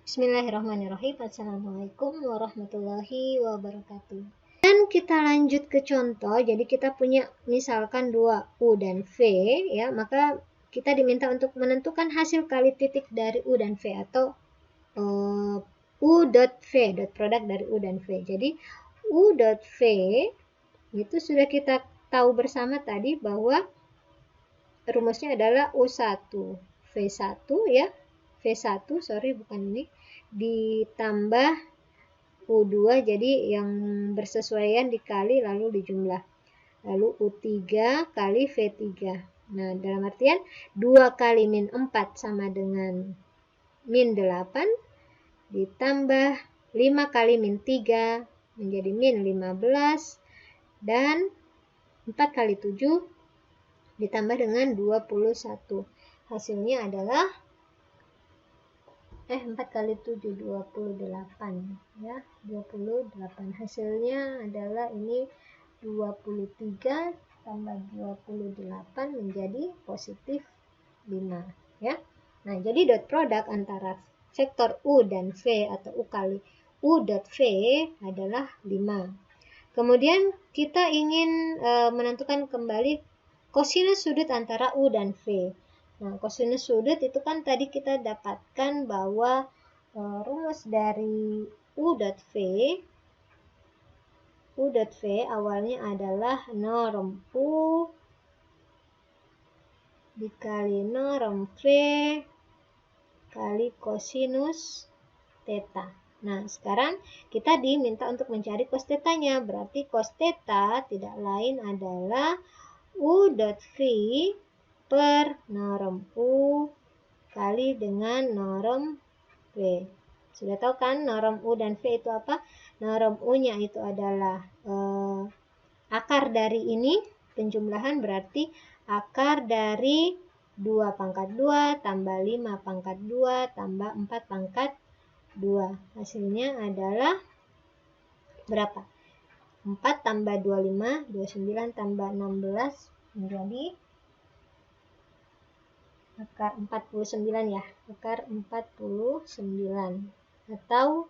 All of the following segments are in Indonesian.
Bismillahirrahmanirrahim. Assalamualaikum warahmatullahi wabarakatuh. Dan kita lanjut ke contoh. Jadi kita punya misalkan 2U dan V ya, maka kita diminta untuk menentukan hasil kali titik dari U dan V atau U dot V, dot produk dari U dan V. Jadi U dot V itu sudah kita tahu bersama tadi bahwa rumusnya adalah U1 V1 ya. V1, sorry bukan ini, ditambah U2, jadi yang bersesuaian dikali lalu dijumlah. Lalu U3 kali V3. Nah, dalam artian 2 kali min 4 sama dengan min 8, ditambah 5 kali min 3 menjadi min 15, dan 4 kali 7 ditambah dengan 21. Hasilnya adalah 4 kali 7 28 ya, 28. Hasilnya adalah ini 23 tambah 28 menjadi positif 5 ya. Nah, jadi dot produk antara vektor U dan V atau U kali U dot V adalah 5. Kemudian kita ingin menentukan kembali kosinus sudut antara U dan V. Nah, kosinus sudut itu kan tadi kita dapatkan bahwa rumus dari U dot V awalnya adalah norm U dikali norm V kali kosinus theta. Nah, sekarang kita diminta untuk mencari cos theta-nya. Berarti cos theta tidak lain adalah U dot V per norm U kali dengan norm V. Sudah tahu kan norm U dan V itu apa? Norm U-nya itu adalah akar dari ini, penjumlahan berarti akar dari 2 pangkat 2 tambah 5 pangkat 2 tambah 4 pangkat 2. Hasilnya adalah berapa? 4 tambah 25, 29 tambah 16 menjadi akar 49 ya, akar 49 atau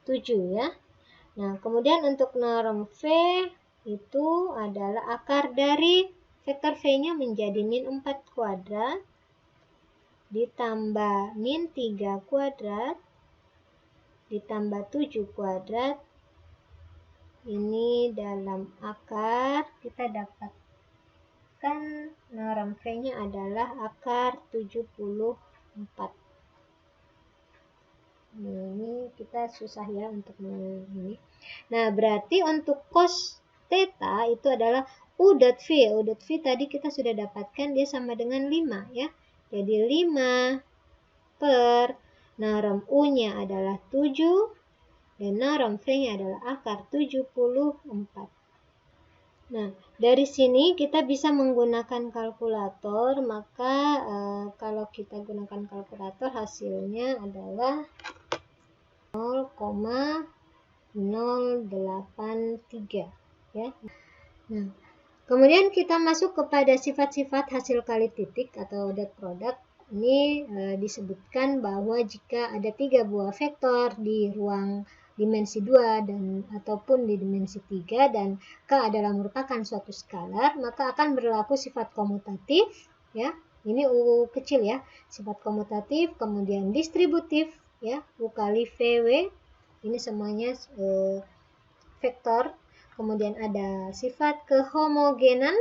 7 ya. Nah, kemudian untuk norm V itu adalah akar dari vektor V-nya menjadi min 4 kuadrat ditambah min 3 kuadrat ditambah 7 kuadrat. Ini dalam akar kita dapat norm V-nya adalah akar 74. Ini kita susah ya untuk ini. Nah, berarti untuk cos theta itu adalah U dot V. U dot V tadi kita sudah dapatkan dia sama dengan 5 ya. Jadi 5 per norm U-nya adalah 7 dan norm V-nya adalah akar 74. Nah, dari sini kita bisa menggunakan kalkulator, maka kalau kita gunakan kalkulator hasilnya adalah 0,083 ya. Nah, kemudian kita masuk kepada sifat-sifat hasil kali titik atau dot product. Ini disebutkan bahwa jika ada 3 buah vektor di ruang dimensi 2 dan ataupun di dimensi 3 dan K adalah merupakan suatu skalar, maka akan berlaku sifat komutatif ya. Ini U kecil ya, sifat komutatif, kemudian distributif ya, U kali VW. Ini semuanya vektor. Kemudian ada sifat kehomogenan.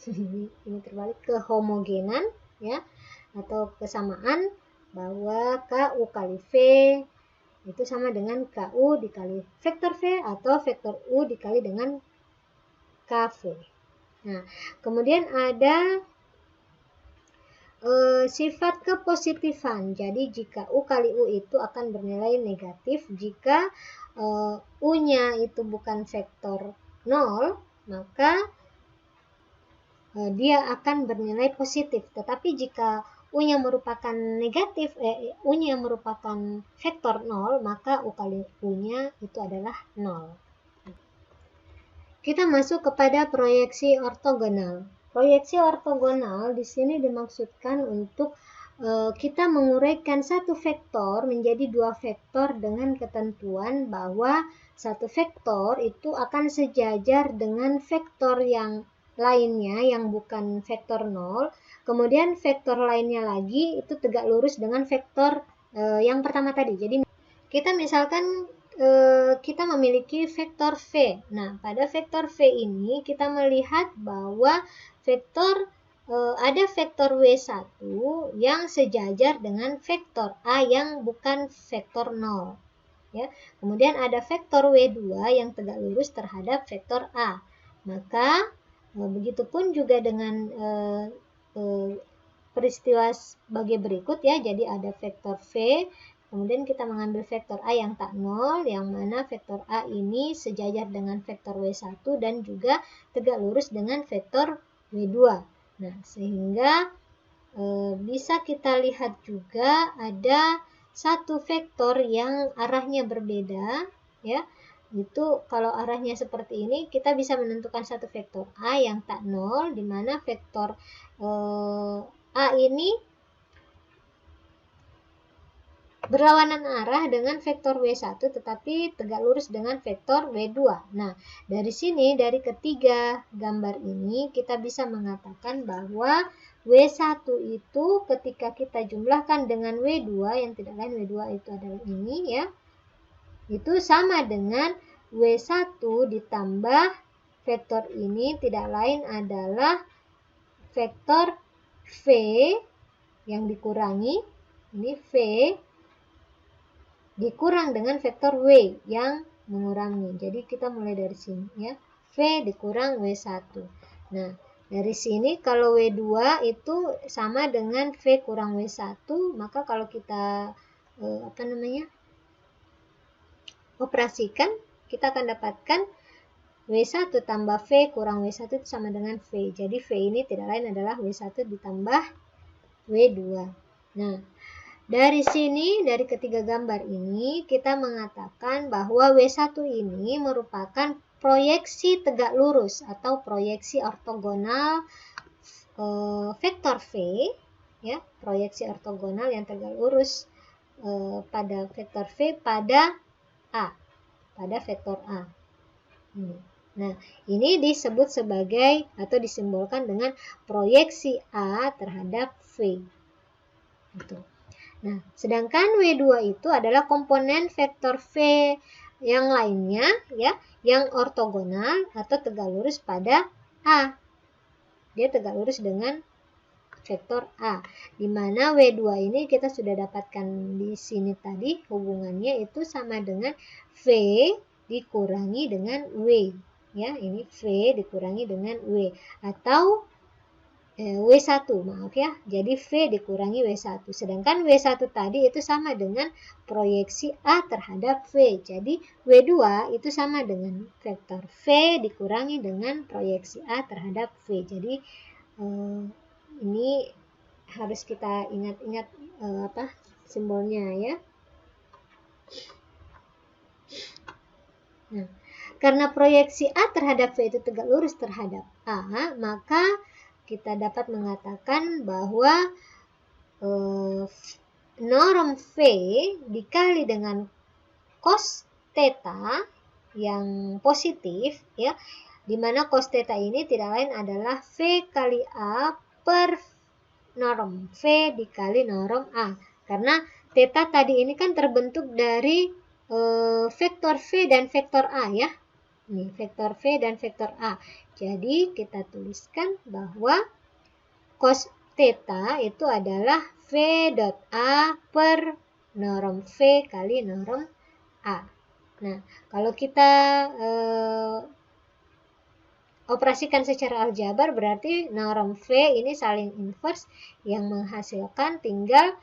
Ini terbalik, kehomogenan ya, atau kesamaan bahwa KU kali V itu sama dengan KU dikali vektor V atau vektor U dikali dengan KV. Nah, kemudian ada sifat kepositifan. Jadi jika U kali U itu akan bernilai negatif jika U-nya itu bukan vektor 0, maka dia akan bernilai positif. Tetapi jika U-nya merupakan negatif, U-nya merupakan vektor 0, maka U kali U-nya itu adalah 0. Kita masuk kepada proyeksi ortogonal. Proyeksi ortogonal di sini dimaksudkan untuk kita menguraikan satu vektor menjadi dua vektor dengan ketentuan bahwa satu vektor itu akan sejajar dengan vektor yang lainnya yang bukan vektor 0. Kemudian vektor lainnya lagi itu tegak lurus dengan vektor yang pertama tadi. Jadi kita misalkan kita memiliki vektor V. Nah, pada vektor V ini kita melihat bahwa ada vektor W1 yang sejajar dengan vektor A yang bukan vektor 0. Ya. Kemudian ada vektor W2 yang tegak lurus terhadap vektor A. Maka begitupun juga dengan peristiwa sebagai berikut ya. Jadi ada vektor V, kemudian kita mengambil vektor A yang tak 0, yang mana vektor A ini sejajar dengan vektor W1 dan juga tegak lurus dengan vektor W2. Nah, sehingga bisa kita lihat juga ada satu vektor yang arahnya berbeda, ya. Itu kalau arahnya seperti ini, kita bisa menentukan satu vektor A yang tak 0, di mana vektor A ini berlawanan arah dengan vektor W1 tetapi tegak lurus dengan vektor W2. Nah, dari sini, dari ketiga gambar ini, kita bisa mengatakan bahwa W1 itu ketika kita jumlahkan dengan W2, yang tidak lain W2 itu adalah ini ya, itu sama dengan W1 ditambah vektor ini tidak lain adalah vektor V yang dikurangi, ini V, dikurang dengan vektor W yang mengurangi. Jadi kita mulai dari sini ya. V dikurang W1. Nah, dari sini kalau W2 itu sama dengan V kurang W1, maka kalau kita operasikan, kita akan dapatkan W1 tambah V kurang W1 itu sama dengan V. Jadi V ini tidak lain adalah W1 ditambah W2. Nah, dari sini, dari ketiga gambar ini, kita mengatakan bahwa W1 ini merupakan proyeksi tegak lurus atau proyeksi ortogonal vektor V, ya, proyeksi ortogonal yang tegak lurus pada vektor V pada A, pada vektor A. Nah, ini disebut sebagai atau disimbolkan dengan proyeksi A terhadap V. Gitu. Nah, sedangkan W2 itu adalah komponen vektor V yang lainnya ya, yang ortogonal atau tegak lurus pada A. Dia tegak lurus dengan vektor A. Di mana W2 ini kita sudah dapatkan di sini tadi hubungannya itu sama dengan V dikurangi dengan W. Ya, ini V dikurangi dengan W atau W1, maaf ya. Jadi V dikurangi W1. Sedangkan W1 tadi itu sama dengan proyeksi A terhadap V. Jadi W2 itu sama dengan vektor V dikurangi dengan proyeksi A terhadap V. Jadi ini harus kita ingat-ingat simbolnya ya. Nah, karena proyeksi A terhadap V itu tegak lurus terhadap A, maka kita dapat mengatakan bahwa norm V dikali dengan cos theta yang positif ya, di mana cos theta ini tidak lain adalah V kali A per norm V dikali norm A. Karena theta tadi ini kan terbentuk dari vektor V dan vektor A ya. Ini vektor V dan vektor A. Jadi kita tuliskan bahwa cos theta itu adalah V dot A per norm V kali norm A. Nah, kalau kita operasikan secara aljabar berarti norm V ini saling inverse yang menghasilkan tinggal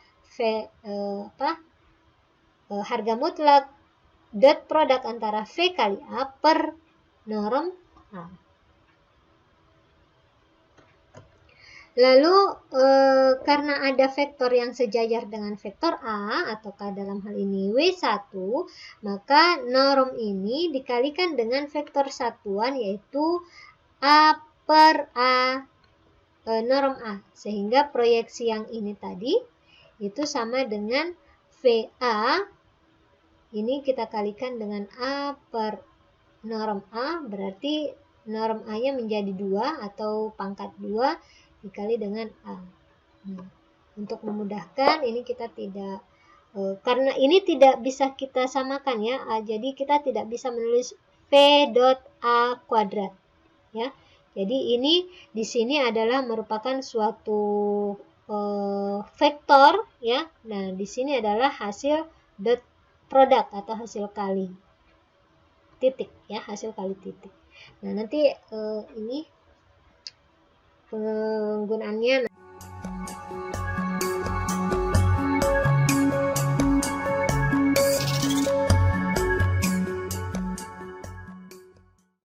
harga mutlak dot produk antara V kali A per norm A. Lalu karena ada vektor yang sejajar dengan vektor A ataukah dalam hal ini W1, maka norm ini dikalikan dengan vektor satuan yaitu A per A norm A. Sehingga proyeksi yang ini tadi itu sama dengan VA, ini kita kalikan dengan A per norm A, berarti norm A-nya menjadi 2 atau pangkat 2 dikali dengan A. Nah, untuk memudahkan ini kita tidak, karena ini tidak bisa kita samakan ya, jadi kita tidak bisa menulis V dot A kuadrat ya. Jadi ini di sini adalah merupakan suatu vektor ya. Nah, di sini adalah hasil dot produk atau hasil kali titik ya, hasil kali titik. Nah, nanti ini penggunaannya